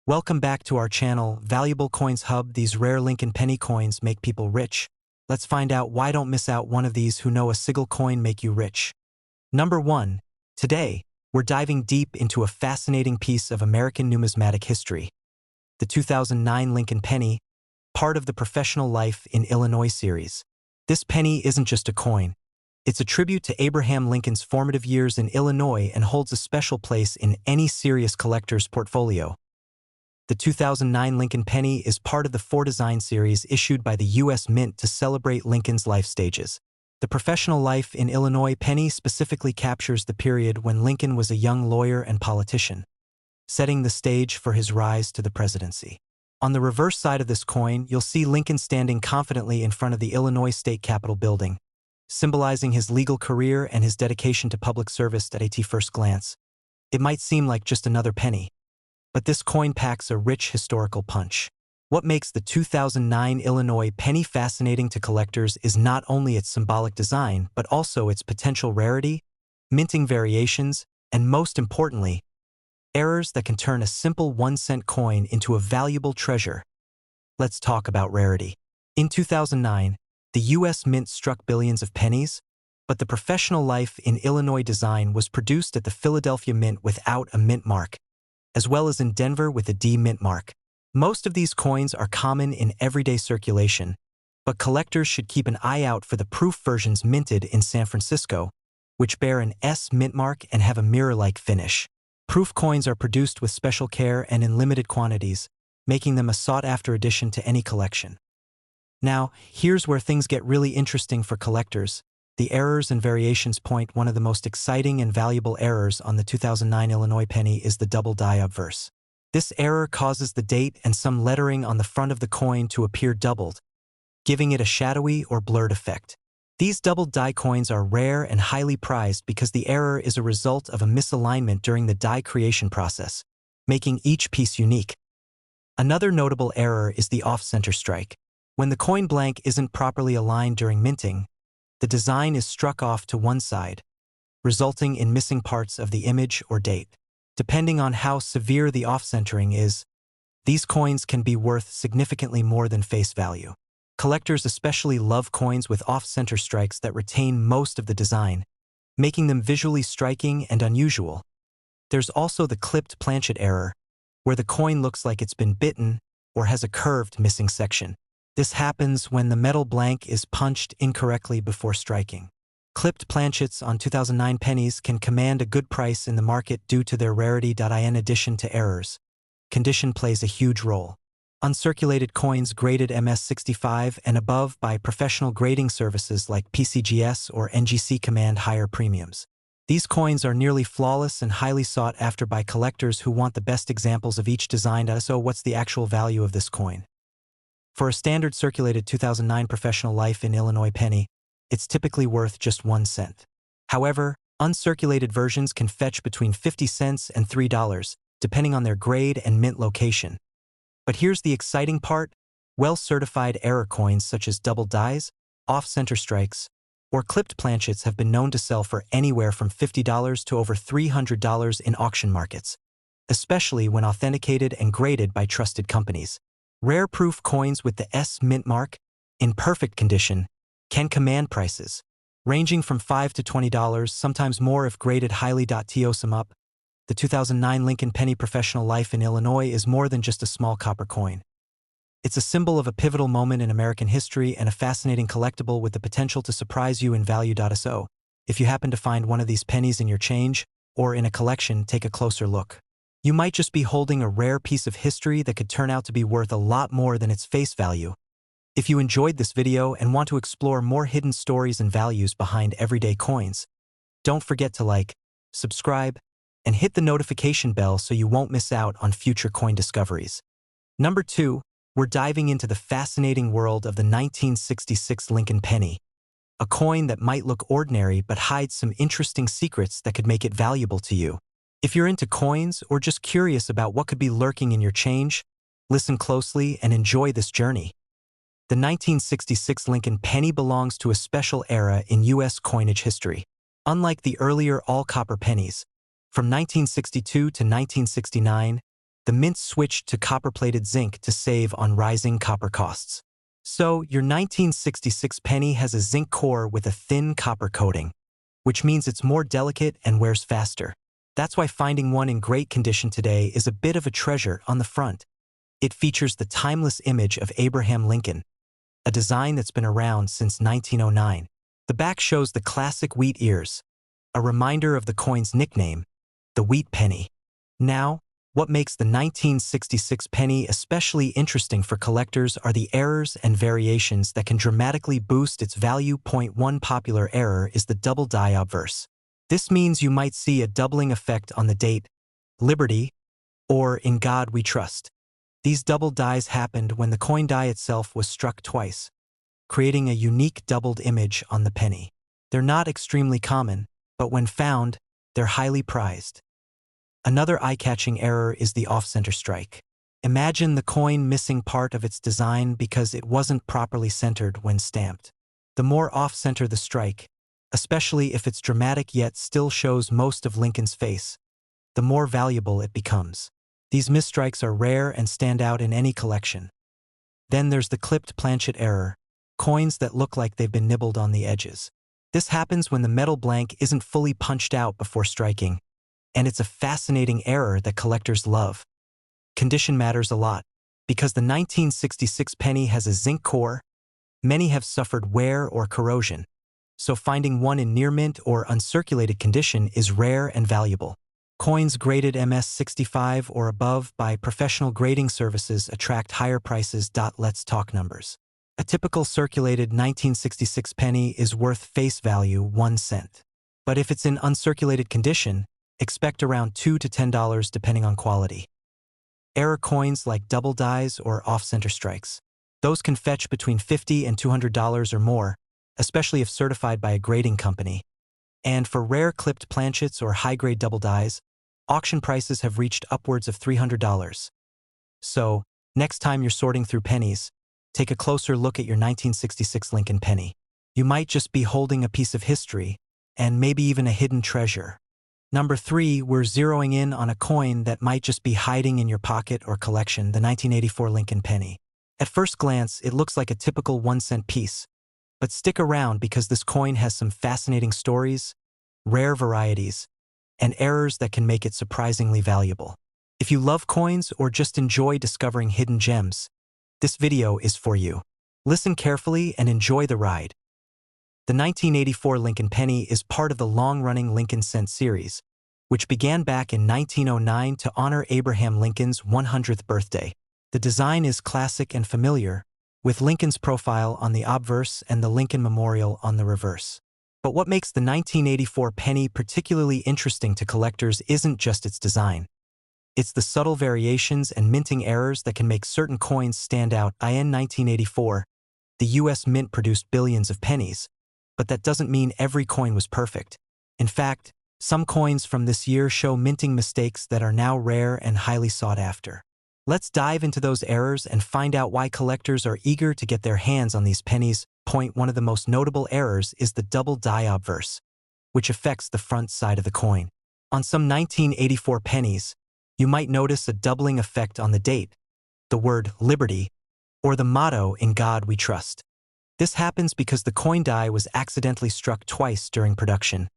Welcome back to our channel, Valuable Coins Hub. These rare Lincoln penny coins make people rich. Let's find out why. Don't miss out one of these who know a single coin make you rich. Number 1. Today, we're diving deep into a fascinating piece of American numismatic history. The 2009 Lincoln penny, part of the Professional Life in Illinois series. This penny isn't just a coin. It's a tribute to Abraham Lincoln's formative years in Illinois and holds a special place in any serious collector's portfolio. The 2009 Lincoln penny is part of the 4 design series issued by the U.S. Mint to celebrate Lincoln's life stages. The Professional Life in Illinois penny specifically captures the period when Lincoln was a young lawyer and politician, setting the stage for his rise to the presidency. On the reverse side of this coin, you'll see Lincoln standing confidently in front of the Illinois State Capitol building, symbolizing his legal career and his dedication to public service. At first glance, it might seem like just another penny, but this coin packs a rich historical punch. What makes the 2009 Illinois penny fascinating to collectors is not only its symbolic design, but also its potential rarity, minting variations, and most importantly, errors that can turn a simple 1-cent coin into a valuable treasure. Let's talk about rarity. In 2009, the U.S. Mint struck billions of pennies, but the Professional Life in Illinois design was produced at the Philadelphia Mint without a mint mark, as well as in Denver with a D mint mark. Most of these coins are common in everyday circulation, but collectors should keep an eye out for the proof versions minted in San Francisco, which bear an S mint mark and have a mirror-like finish. Proof coins are produced with special care and in limited quantities, making them a sought-after addition to any collection. Now, here's where things get really interesting for collectors. The errors and variations point. One of the most exciting and valuable errors on the 2009 Illinois penny is the double die obverse. This error causes the date and some lettering on the front of the coin to appear doubled, giving it a shadowy or blurred effect. These double die coins are rare and highly prized because the error is a result of a misalignment during the die creation process, making each piece unique. Another notable error is the off-center strike. When the coin blank isn't properly aligned during minting, the design is struck off to one side, resulting in missing parts of the image or date. Depending on how severe the off-centering is, these coins can be worth significantly more than face value. Collectors especially love coins with off-center strikes that retain most of the design, making them visually striking and unusual. There's also the clipped planchet error, where the coin looks like it's been bitten or has a curved missing section. This happens when the metal blank is punched incorrectly before striking. Clipped planchets on 2009 pennies can command a good price in the market due to their rarity. In addition to errors, condition plays a huge role. Uncirculated coins graded MS65 and above by professional grading services like PCGS or NGC command higher premiums. These coins are nearly flawless and highly sought after by collectors who want the best examples of each design. So what's the actual value of this coin? For a standard circulated 2009 Professional Life in Illinois penny, it's typically worth just 1 cent. However, uncirculated versions can fetch between 50 cents and $3, depending on their grade and mint location. But here's the exciting part: well-certified error coins such as double dies, off-center strikes, or clipped planchets have been known to sell for anywhere from $50 to over $300 in auction markets, especially when authenticated and graded by trusted companies. Rare proof coins with the S mint mark, in perfect condition, can command prices, ranging from $5 to $20, sometimes more if graded highly. To sum up, the 2009 Lincoln penny Professional Life in Illinois is more than just a small copper coin. It's a symbol of a pivotal moment in American history and a fascinating collectible with the potential to surprise you in value. So, if you happen to find one of these pennies in your change or in a collection, take a closer look. You might just be holding a rare piece of history that could turn out to be worth a lot more than its face value. If you enjoyed this video and want to explore more hidden stories and values behind everyday coins, don't forget to like, subscribe, and hit the notification bell so you won't miss out on future coin discoveries. Number 2, we're diving into the fascinating world of the 1966 Lincoln penny, a coin that might look ordinary but hides some interesting secrets that could make it valuable to you. If you're into coins or just curious about what could be lurking in your change, listen closely and enjoy this journey. The 1966 Lincoln penny belongs to a special era in U.S. coinage history. Unlike the earlier all-copper pennies, from 1962 to 1969, The mint switched to copper-plated zinc to save on rising copper costs. So, your 1966 penny has a zinc core with a thin copper coating, which means it's more delicate and wears faster. That's why finding one in great condition today is a bit of a treasure. On the front, it features the timeless image of Abraham Lincoln, a design that's been around since 1909. The back shows the classic wheat ears, a reminder of the coin's nickname, the wheat penny. Now, what makes the 1966 penny especially interesting for collectors are the errors and variations that can dramatically boost its value. One popular error is the double die obverse. This means you might see a doubling effect on the date, Liberty, or In God We Trust. These double dies happened when the coin die itself was struck twice, creating a unique doubled image on the penny. They're not extremely common, but when found, they're highly prized. Another eye-catching error is the off-center strike. Imagine the coin missing part of its design because it wasn't properly centered when stamped. The more off-center the strike, especially if it's dramatic yet still shows most of Lincoln's face, the more valuable it becomes. These misstrikes are rare and stand out in any collection. Then there's the clipped planchet error, coins that look like they've been nibbled on the edges. This happens when the metal blank isn't fully punched out before striking, and it's a fascinating error that collectors love. Condition matters a lot. Because the 1966 penny has a zinc core, many have suffered wear or corrosion, so finding one in near mint or uncirculated condition is rare and valuable. Coins graded MS65 or above by professional grading services attract higher prices. Let's talk numbers. A typical circulated 1966 penny is worth face value 1 cent. But if it's in uncirculated condition, expect around $2 to $10 depending on quality. Error coins like double dies or off-center strikes. Those can fetch between $50 and $200 or more, especially if certified by a grading company. And for rare clipped planchets or high-grade double dies, auction prices have reached upwards of $300. So, next time you're sorting through pennies, take a closer look at your 1966 Lincoln penny. You might just be holding a piece of history, and maybe even a hidden treasure. Number 3, we're zeroing in on a coin that might just be hiding in your pocket or collection, the 1984 Lincoln penny. At first glance, it looks like a typical 1-cent piece, but stick around because this coin has some fascinating stories, rare varieties, and errors that can make it surprisingly valuable. If you love coins or just enjoy discovering hidden gems, this video is for you. Listen carefully and enjoy the ride. The 1984 Lincoln penny is part of the long-running Lincoln cent series, which began back in 1909 to honor Abraham Lincoln's 100th birthday. The design is classic and familiar, with Lincoln's profile on the obverse and the Lincoln Memorial on the reverse. But what makes the 1984 penny particularly interesting to collectors isn't just its design. It's the subtle variations and minting errors that can make certain coins stand out. In 1984, the U.S. Mint produced billions of pennies, but that doesn't mean every coin was perfect. In fact, some coins from this year show minting mistakes that are now rare and highly sought after. Let's dive into those errors and find out why collectors are eager to get their hands on these pennies. One of the most notable errors is the double die obverse, which affects the front side of the coin. On some 1984 pennies, you might notice a doubling effect on the date, the word Liberty, or the motto In God We Trust. This happens because the coin die was accidentally struck twice during production,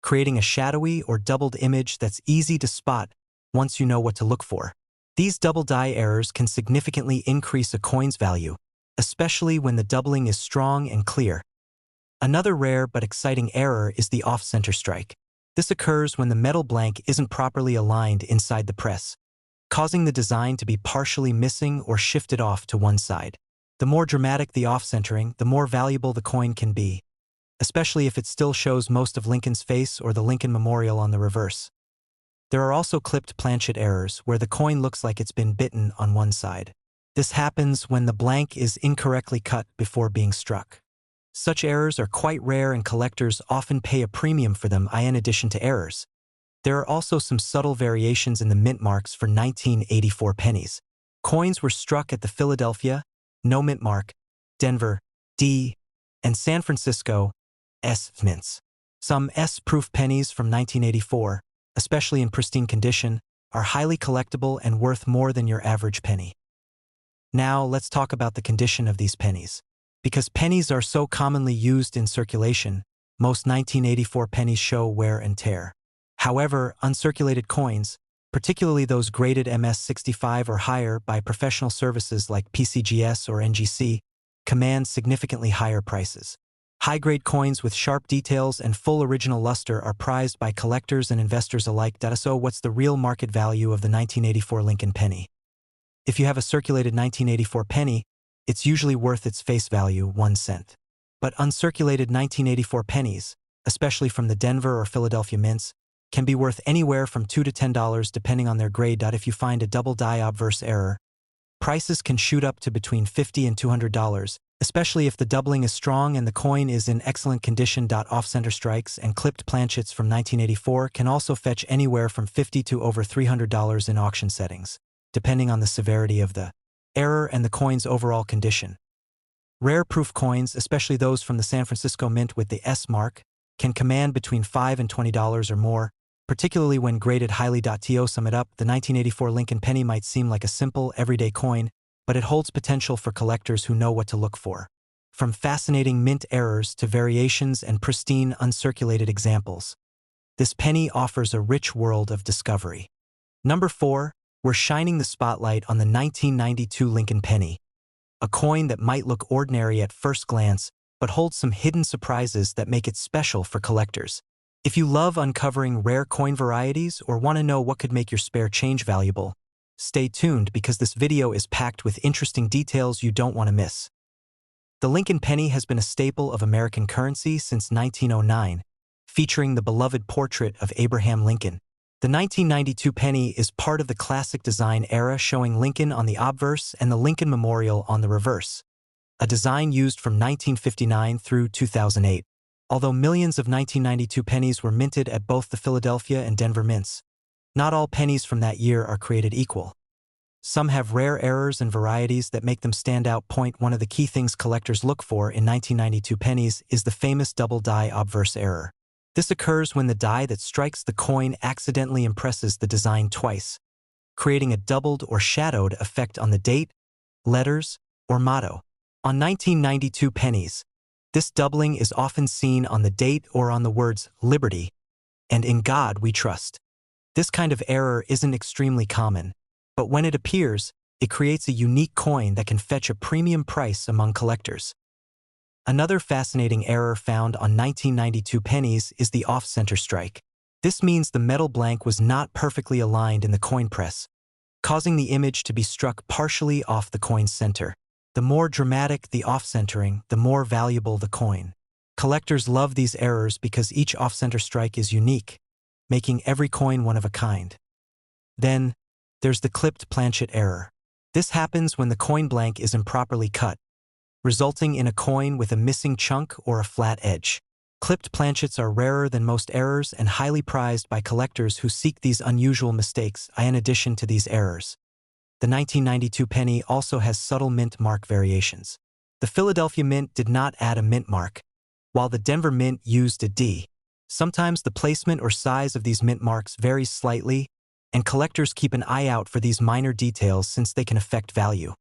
creating a shadowy or doubled image that's easy to spot once you know what to look for. These double die errors can significantly increase a coin's value, especially when the doubling is strong and clear. Another rare but exciting error is the off-center strike. This occurs when the metal blank isn't properly aligned inside the press, causing the design to be partially missing or shifted off to one side. The more dramatic the off-centering, the more valuable the coin can be, especially if it still shows most of Lincoln's face or the Lincoln Memorial on the reverse. There are also clipped planchet errors where the coin looks like it's been bitten on one side. This happens when the blank is incorrectly cut before being struck. Such errors are quite rare and collectors often pay a premium for them. In addition to errors, there are also some subtle variations in the mint marks for 1984 pennies. Coins were struck at the Philadelphia, no mint mark, Denver, D, and San Francisco, S mints. Some S-proof pennies from 1984, especially in pristine condition, are highly collectible and worth more than your average penny. Now, let's talk about the condition of these pennies. Because pennies are so commonly used in circulation, most 1984 pennies show wear and tear. However, uncirculated coins, particularly those graded MS-65 or higher by professional services like PCGS or NGC, command significantly higher prices. High-grade coins with sharp details and full original luster are prized by collectors and investors alike. So, what's the real market value of the 1984 Lincoln penny? If you have a circulated 1984 penny, it's usually worth its face value, 1 cent. But uncirculated 1984 pennies, especially from the Denver or Philadelphia mints, can be worth anywhere from $2 to $10 depending on their grade. If you find a double die obverse error, prices can shoot up to between $50 and $200, especially if the doubling is strong and the coin is in excellent condition. Off-center strikes and clipped planchets from 1984 can also fetch anywhere from $50 to over $300 in auction settings, depending on the severity of the error and the coin's overall condition. Rare proof coins, especially those from the San Francisco Mint with the S mark, can command between $5 and $20 or more, particularly when graded highly. To sum it up, the 1984 Lincoln penny might seem like a simple, everyday coin, but it holds potential for collectors who know what to look for. From fascinating mint errors to variations and pristine, uncirculated examples, this penny offers a rich world of discovery. Number 4. We're shining the spotlight on the 1992 Lincoln penny, a coin that might look ordinary at first glance, but holds some hidden surprises that make it special for collectors. If you love uncovering rare coin varieties or want to know what could make your spare change valuable, stay tuned because this video is packed with interesting details you don't want to miss. The Lincoln penny has been a staple of American currency since 1909, featuring the beloved portrait of Abraham Lincoln. The 1992 penny is part of the classic design era, showing Lincoln on the obverse and the Lincoln Memorial on the reverse, a design used from 1959 through 2008. Although millions of 1992 pennies were minted at both the Philadelphia and Denver mints, not all pennies from that year are created equal. Some have rare errors and varieties that make them stand out. One of the key things collectors look for in 1992 pennies is the famous double die obverse error. This occurs when the die that strikes the coin accidentally impresses the design twice, creating a doubled or shadowed effect on the date, letters, or motto. On 1992 pennies, this doubling is often seen on the date or on the words Liberty and In God We Trust. This kind of error isn't extremely common, but when it appears, it creates a unique coin that can fetch a premium price among collectors. Another fascinating error found on 1992 pennies is the off-center strike. This means the metal blank was not perfectly aligned in the coin press, causing the image to be struck partially off the coin's center. The more dramatic the off-centering, the more valuable the coin. Collectors love these errors because each off-center strike is unique, making every coin one of a kind. Then, there's the clipped planchet error. This happens when the coin blank is improperly cut, resulting in a coin with a missing chunk or a flat edge. Clipped planchets are rarer than most errors and highly prized by collectors who seek these unusual mistakes. In addition to these errors, the 1992 penny also has subtle mint mark variations. The Philadelphia Mint did not add a mint mark, while the Denver Mint used a D. Sometimes the placement or size of these mint marks varies slightly, and collectors keep an eye out for these minor details since they can affect value.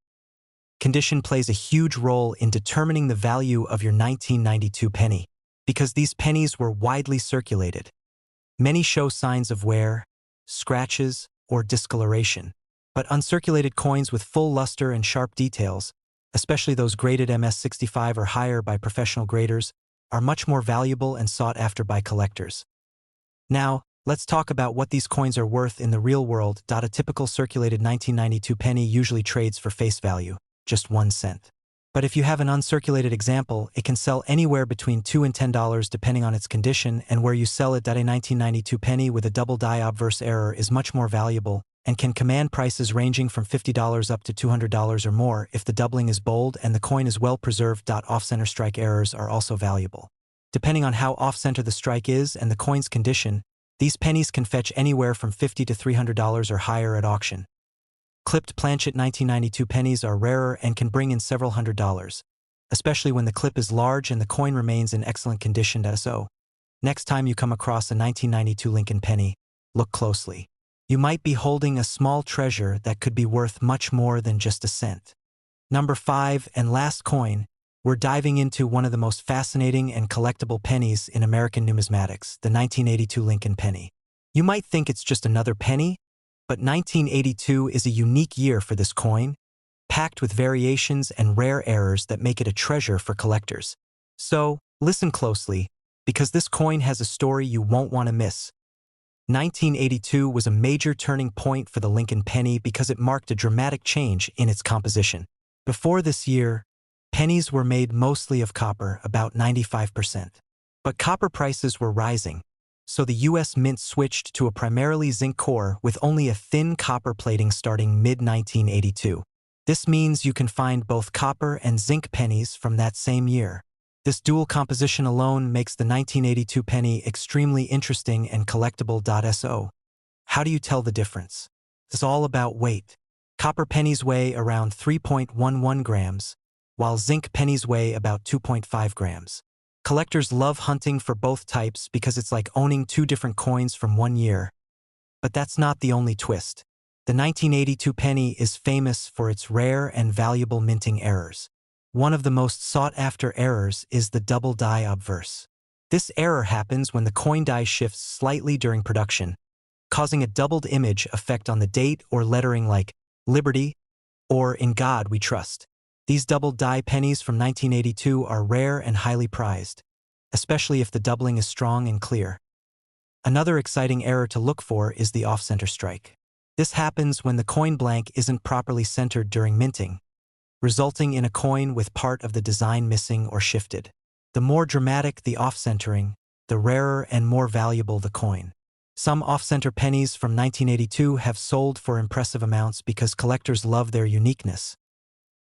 Condition plays a huge role in determining the value of your 1992 penny. Because these pennies were widely circulated, many show signs of wear, scratches, or discoloration. But uncirculated coins with full luster and sharp details, especially those graded MS-65 or higher by professional graders, are much more valuable and sought after by collectors. Now, let's talk about what these coins are worth in the real world. A typical circulated 1992 penny usually trades for face value, just 1 cent. But if you have an uncirculated example, it can sell anywhere between $2 and $10 depending on its condition and where you sell it. A 1992 penny with a double die obverse error is much more valuable and can command prices ranging from $50 up to $200 or more if the doubling is bold and the coin is well preserved. Off-center strike errors are also valuable. Depending on how off-center the strike is and the coin's condition, these pennies can fetch anywhere from $50 to $300 or higher at auction. Clipped planchet 1992 pennies are rarer and can bring in several $100s, especially when the clip is large and the coin remains in excellent condition. So, next time you come across a 1992 Lincoln penny, look closely. You might be holding a small treasure that could be worth much more than just a cent. Number 5 and last coin, we're diving into one of the most fascinating and collectible pennies in American numismatics, the 1982 Lincoln penny. You might think it's just another penny, but 1982 is a unique year for this coin, packed with variations and rare errors that make it a treasure for collectors. So, listen closely, because this coin has a story you won't want to miss. 1982 was a major turning point for the Lincoln penny because it marked a dramatic change in its composition. Before this year, pennies were made mostly of copper, about 95%. But copper prices were rising, so the U.S. Mint switched to a primarily zinc core with only a thin copper plating starting mid-1982. This means you can find both copper and zinc pennies from that same year. This dual composition alone makes the 1982 penny extremely interesting and collectible. So, how do you tell the difference? It's all about weight. Copper pennies weigh around 3.11 grams, while zinc pennies weigh about 2.5 grams. Collectors love hunting for both types because it's like owning two different coins from one year. But that's not the only twist. The 1982 penny is famous for its rare and valuable minting errors. One of the most sought-after errors is the double die obverse. This error happens when the coin die shifts slightly during production, causing a doubled image effect on the date or lettering like Liberty or In God We Trust. These double die pennies from 1982 are rare and highly prized, especially if the doubling is strong and clear. Another exciting error to look for is the off-center strike. This happens when the coin blank isn't properly centered during minting, resulting in a coin with part of the design missing or shifted. The more dramatic the off-centering, the rarer and more valuable the coin. Some off-center pennies from 1982 have sold for impressive amounts because collectors love their uniqueness.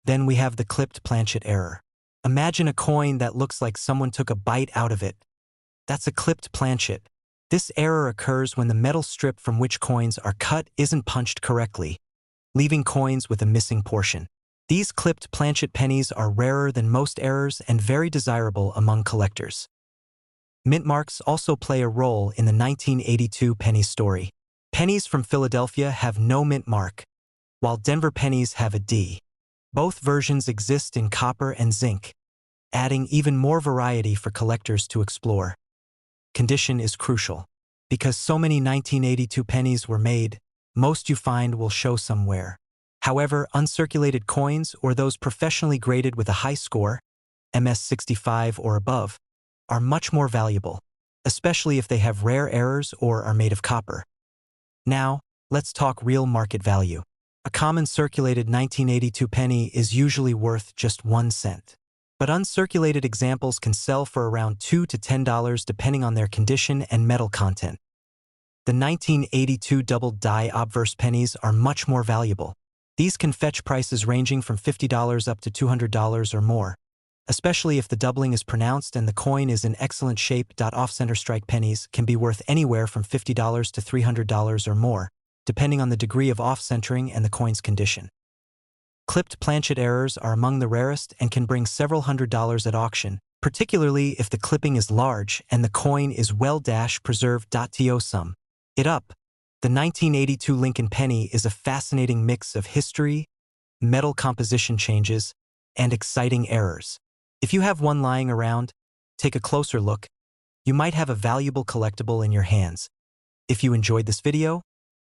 Then we have the clipped planchet error. Imagine a coin that looks like someone took a bite out of it. That's a clipped planchet. This error occurs when the metal strip from which coins are cut isn't punched correctly, leaving coins with a missing portion. These clipped planchet pennies are rarer than most errors and very desirable among collectors. Mint marks also play a role in the 1982 penny story. Pennies from Philadelphia have no mint mark, while Denver pennies have a D. Both versions exist in copper and zinc, adding even more variety for collectors to explore. Condition is crucial. Because so many 1982 pennies were made, most you find will show some wear. However, uncirculated coins or those professionally graded with a high score, MS65 or above, are much more valuable, especially if they have rare errors or are made of copper. Now, let's talk real market value. A common circulated 1982 penny is usually worth just 1 cent. But uncirculated examples can sell for around $2 to $10 depending on their condition and metal content. The 1982 double die obverse pennies are much more valuable. These can fetch prices ranging from $50 up to $200 or more, especially if the doubling is pronounced and the coin is in excellent shape. Off-center strike pennies can be worth anywhere from $50 to $300 or more, depending on the degree of off-centering and the coin's condition. Clipped planchet errors are among the rarest and can bring several $100s at auction, particularly if the clipping is large and the coin is well-preserved. To sum it up, the 1982 Lincoln penny is a fascinating mix of history, metal composition changes, and exciting errors. If you have one lying around, take a closer look. You might have a valuable collectible in your hands. If you enjoyed this video,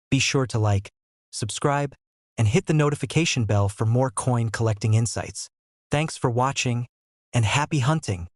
be sure to like, subscribe, and hit the notification bell for more coin collecting insights. Thanks for watching, and happy hunting!